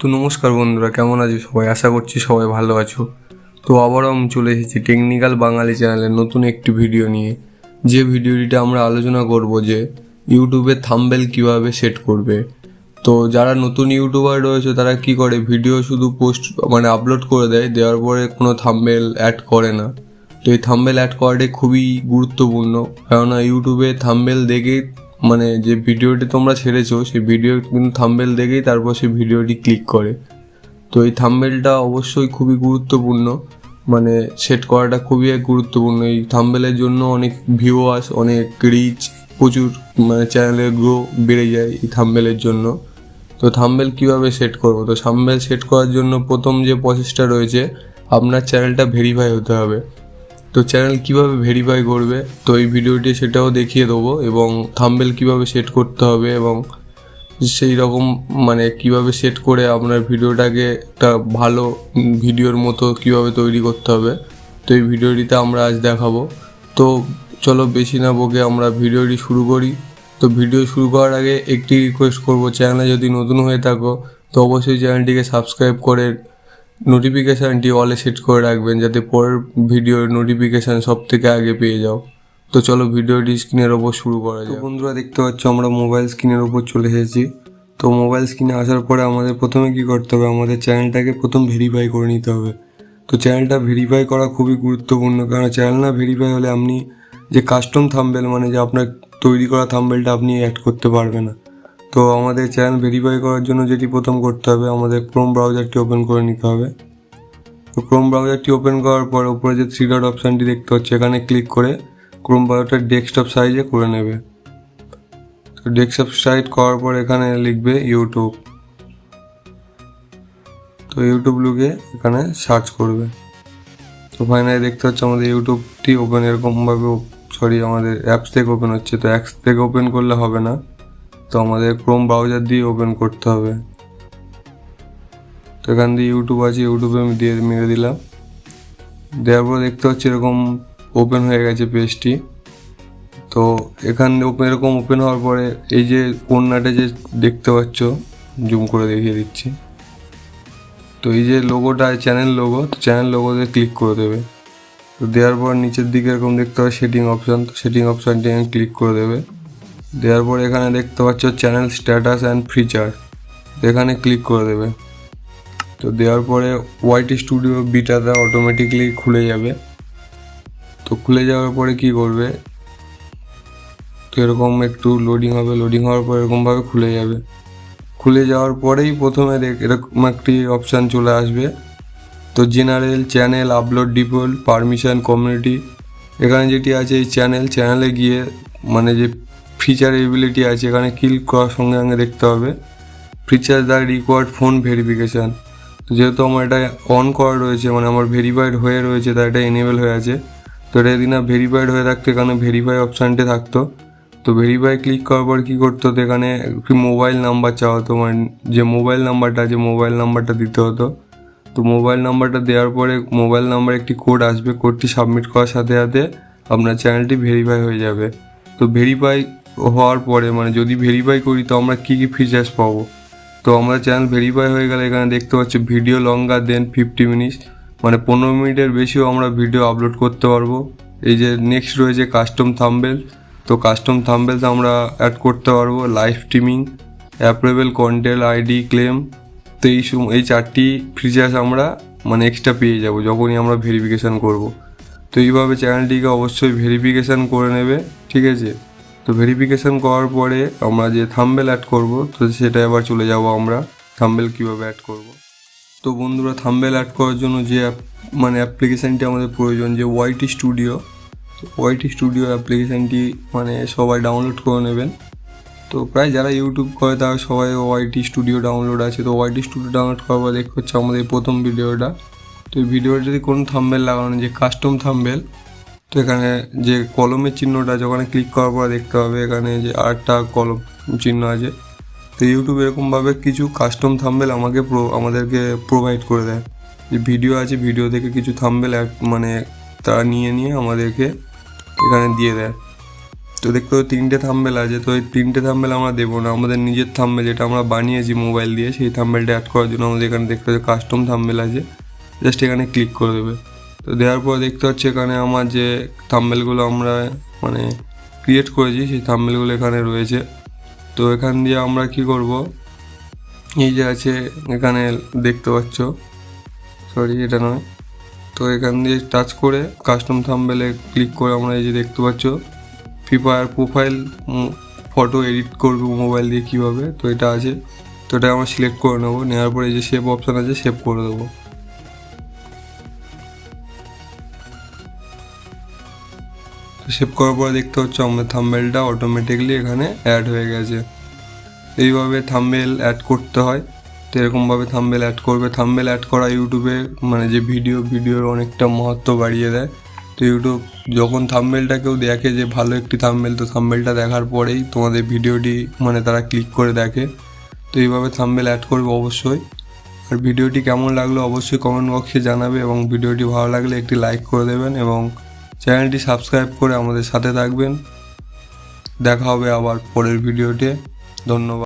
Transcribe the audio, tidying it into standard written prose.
তো নমস্কার বন্ধুরা, কেমন আছো সবাই? আশা করছি সবাই ভালো আছো। তো আবারও আমি চলে এসেছি টেকনিক্যাল বাঙালি চ্যানেলের নতুন একটি ভিডিও নিয়ে, যে ভিডিওটিতে আমরা আলোচনা করব যে ইউটিউবে থাম্বনেল কিভাবে সেট করবে। তো যারা নতুন ইউটিউবার রয়েছে তারা কি করে, ভিডিও শুধু পোস্ট আপলোড করে দেয়, দেওয়ার পরে কোনো থাম্বনেল অ্যাড করে না। তো এই থাম্বনেল অ্যাড করাটাই খুবই গুরুত্বপূর্ণ, কেননা ইউটিউবে থাম্বনেল দেখেই যে ভিডিওটি তোমরা ছেড়েছো সেই ভিডিও কিন্তু থাম্বনেল দেখেই তারপর সেই ভিডিওটি ক্লিক করে। তো এই থাম্বনেলটা অবশ্যই খুবই গুরুত্বপূর্ণ, সেট করাটা খুবই গুরুত্বপূর্ণ। এই থাম্বনেলের জন্য অনেক ভিউয়ার্স, অনেক রিচ, প্রচুর চ্যানেলের গ্রো বেড়ে যায় এই থাম্বনেলের জন্য। তো থাম্বনেল কীভাবে সেট করবো? তো থাম্বনেল সেট করার জন্য প্রথম যে প্রসেসটা রয়েছে, আপনার চ্যানেলটা ভেরিফাই হতে হবে। তো চ্যানেল কিভাবে ভেরিফাই করবে, তো এই ভিডিওটি সেটাও দেখিয়ে দেবো, এবং থাম্বনেল কিভাবে সেট করতে হবে এবং সেই রকম কিভাবে সেট করে আপনার ভিডিওটাকে একটা ভালো ভিডিওর মতো কিভাবে তৈরি করতে হবে, তো এই ভিডিওটিতে আমরা আজ দেখাবো। তো চলো বেশি না বকে আমরা ভিডিওটি শুরু করি। তো ভিডিও শুরু করার আগে একটি রিকোয়েস্ট করব, চ্যানেলে যদি নতুন হয়ে থাকো তো অবশ্যই চ্যানেলটিকে সাবস্ক্রাইব করে নোটিফিকেশানটি অলে সেট করে রাখবেন, যাতে পরের ভিডিওর নোটিফিকেশান সব থেকে আগে পেয়ে যাও। তো চলো ভিডিওটি স্ক্রিনের ওপর শুরু করা যায়। বন্ধুরা দেখতে পাচ্ছ আমরা মোবাইল স্ক্রিনের ওপর চলে এসেছি। তো মোবাইল স্ক্রিনে আসার পরে আমাদের প্রথমে কি করতে হবে, আমাদের চ্যানেলটাকে প্রথম ভেরিফাই করে নিতে হবে। তো চ্যানেলটা ভেরিফাই করা খুবই গুরুত্বপূর্ণ, কারণ চ্যানেল না ভেরিফাই হলে আপনি যে কাস্টম থাম্বনেল যে আপনার তৈরি করা থাম্বনেলটা আপনি অ্যাড করতে পারবেন না। তো আমাদের চ্যানেল ভেরিফাই করার জন্য যেটি প্রথম করতে হবে, আমাদের ক্রোম ব্রাউজারটি ওপেন করে নিতে হবে। তো ক্রোম ব্রাউজারটি ওপেন করার পর উপরে যে 3 ডট অপশানটি দেখতে হচ্ছে, এখানে ক্লিক করে ক্রোম ব্রাউজারটা ডেস্কটপ সাইজে করে নেবে। তো ডেস্কটপ সাইজ করার পর এখানে লিখবে ইউটিউব। তো ইউটিউব লিখে এখানে সার্চ করবে। তো ফাইনালি দেখতে হচ্ছে আমাদের ইউটিউবটি ওপেন এরকমভাবে, আমাদের অ্যাপস থেকে ওপেন হচ্ছে। তো অ্যাপস থেকে ওপেন করলে হবে না, তো আমাদের ক্রোম ব্রাউজার দিয়ে ওপেন করতে হবে। তো এখান দিয়ে ইউটিউব আছে, ইউটিউবে আমি মেরে দিলাম। দেওয়ার পর দেখতে হচ্ছে এরকম ওপেন হয়ে গেছে পেজটি। তো এখানে এরকম ওপেন হওয়ার পরে এই যে কোণাটা যে দেখতে পাচ্ছ, জুম করে দেখিয়ে দিচ্ছি। তো এই যে লোগোটা, চ্যানেল লোগো, তো চ্যানেল লোগোতে ক্লিক করে দেবে। তো দেওয়ার পর নিচের দিকে এরকম দেখতে হবে সেটিং অপশান, তো সেটিং অপশানটি ক্লিক করে দেবে। দেওয়ার পর এখানে দেখতে পাচ্ছ চ্যানেল স্ট্যাটাস অ্যান্ড ফিচার, এখানে ক্লিক করে দেবে। তো দেওয়ার পরে ওয়াইটি স্টুডিও বিটাটা অটোমেটিকলি খুলে যাবে। তো খুলে যাওয়ার পরে কি করবে, তো এরকম একটু লোডিং হবে, লোডিং হওয়ার পর এরকমভাবে খুলে যাবে। খুলে যাওয়ার পরেই প্রথমে এরকম একটি অপশান চলে আসবে। তো general, channel, upload default, permission, community, এখানে যেটি আছে এই চ্যানেলে গিয়ে যে ফিচার এবিলিটি আছে, এখানে ক্লিক করার সঙ্গে সঙ্গে দেখতে হবে feature the required phone verification. তো যেহেতু আমার এটা অন করা রয়েছে, আমার ভেরিফাইড হয়ে রয়েছে, তাই এটা এনেবেল হয়ে আছে। তো এটা যদি না ভেরিফাইড হয়ে থাকতো, এখানে ভেরিফাই অপশানটি থাকতো। তো ভেরিফাই ক্লিক করার পর কী করতে হতো, এখানে একটি মোবাইল নাম্বার চাওয়া হতো, যে মোবাইল নাম্বারটা আছে মোবাইল নাম্বারটা দিতে হতো। তো মোবাইল নাম্বারটা দেওয়ার পরে মোবাইল নাম্বার একটি কোড আসবে, কোডটি সাবমিট করার সাথে সাথে আপনার চ্যানেলটি ভেরিফাই হয়ে যাবে। তো ভেরিফাই হওয়ার পরে যদি ভেরিফাই করি তো আমরা কী ফিচার্স পাবো। তো আমরা চ্যানেল ভেরিফাই হয়ে গেলে এখানে দেখতে পাচ্ছি ভিডিও লঙ্গার দেন 50 মিনিটস, 15 মিনিটের বেশিও আমরা ভিডিও আপলোড করতে পারবো। এই যে নেক্সট রয়েছে কাস্টম থাম্বনেল, তো কাস্টম থাম্বনেলস আমরা অ্যাড করতে পারবো। Live streaming, appealable content ID claim, তো এই 4টি ফিচার্স আমরা এক্সট্রা পেয়ে যাব যখনই আমরা ভেরিফিকেশান করব। তো এইভাবে চ্যানেলটিকে অবশ্যই ভেরিফিকেশান করে নেবে, ঠিক আছে। তো ভেরিফিকেশান করার পরে আমরা যে থাম্বনেল অ্যাড করব, তো সেটা এবার চলে যাব আমরা থাম্বনেল কীভাবে অ্যাড করব। তো বন্ধুরা, থাম্বনেল অ্যাড করার জন্য যে অ্যাপ্লিকেশানটি আমাদের প্রয়োজন, যে ওয়াইটি স্টুডিও, ওয়াইটি স্টুডিও অ্যাপ্লিকেশানটি সবাই ডাউনলোড করে নেবেন। তো প্রায় যারা ইউটিউব করে তারা সবাই ওয়াইটি স্টুডিও ডাউনলোড আছে। তো ওয়াইটি স্টুডিও ডাউনলোড করার পর দেখতে হচ্ছে আমাদের প্রথম ভিডিওটা। তো এই ভিডিওটা যদি কোনো থাম্বনেল লাগানো, যে কাস্টম থাম্বনেল, তো এখানে যে কলমের চিহ্নটা আছে ওখানে ক্লিক করার পর দেখতে হবে এখানে যে আরেকটা কলম চিহ্ন আছে। তো ইউটিউব এরকমভাবে কিছু কাস্টম থাম্বনেল আমাদেরকে প্রোভাইড করে দেয়, যে ভিডিও আছে, ভিডিও থেকে কিছু থাম্বনেল তারা নিয়ে আমাদেরকে এখানে দিয়ে দেয়। তো দেখতে পাচ্ছ 3টে থাম্বনেল আছে। তো এই 3টে থাম্বনেল আমরা দেবো না, আমাদের নিজের থাম্বনেল যেটা আমরা বানিয়েছি মোবাইল দিয়ে, সেই থাম্বনেলটা অ্যাড করার জন্য আমাদের এখানে দেখতে পাচ্ছ কাস্টম থাম্বনেল আছে, জাস্ট এখানে ক্লিক করে দেবে। তো দেওয়ার পর দেখতে পাচ্ছ এখানে আমার যে থাম্বনেলগুলো আমরা মানে ক্রিয়েট করেছি সেই থাম্বনেলগুলো এখানে রয়েছে। তো এখান দিয়ে আমরা কি করব, এই যে আছে এখানে দেখতে পাচ্ছ, সরি এটা নয়, তো এখান দিয়ে টাচ করে কাস্টম থাম্বনেলে ক্লিক করে আমরা এই যে দেখতে পাচ্ছ free fire profile photo edit করবো মোবাইল দিয়ে কীভাবে, তো এটা আছে। তো এটা আমরা সিলেক্ট করে নেবো, নেওয়ার পরে এই যে সেভ অপশান আছে সেভ করে দেবো। সেভ করার পরে দেখতে পাচ্ছ আমাদের থাম্বনেলটা অটোমেটিকলি এখানে অ্যাড হয়ে গেছে। এইভাবে থাম্বনেল অ্যাড করতে হয়। তো এরকমভাবে থাম্বনেল অ্যাড করবে। থাম্বনেল অ্যাড করা ইউটিউবে মানে যে ভিডিওর অনেকটা মহত্ব বাড়িয়ে দেয়। তো ইউটিউব যখন থাম্বনেলটা কেউ দেখে যে ভালো একটি থাম্বনেল, তো থাম্বনেলটা দেখার পরেই তোমাদের ভিডিওটি মানে তারা ক্লিক করে দেখে। তো এইভাবে থাম্বনেল অ্যাড করবে অবশ্যই। আর ভিডিওটি কেমন লাগলো অবশ্যই কমেন্ট বক্সে জানাবে, এবং ভিডিওটি ভালো লাগলে একটি লাইক করে দেবেন এবং চ্যানেলটি সাবস্ক্রাইব করে আমাদের সাথে থাকবেন। দেখা হবে আবার পরের ভিডিওতে। ধন্যবাদ।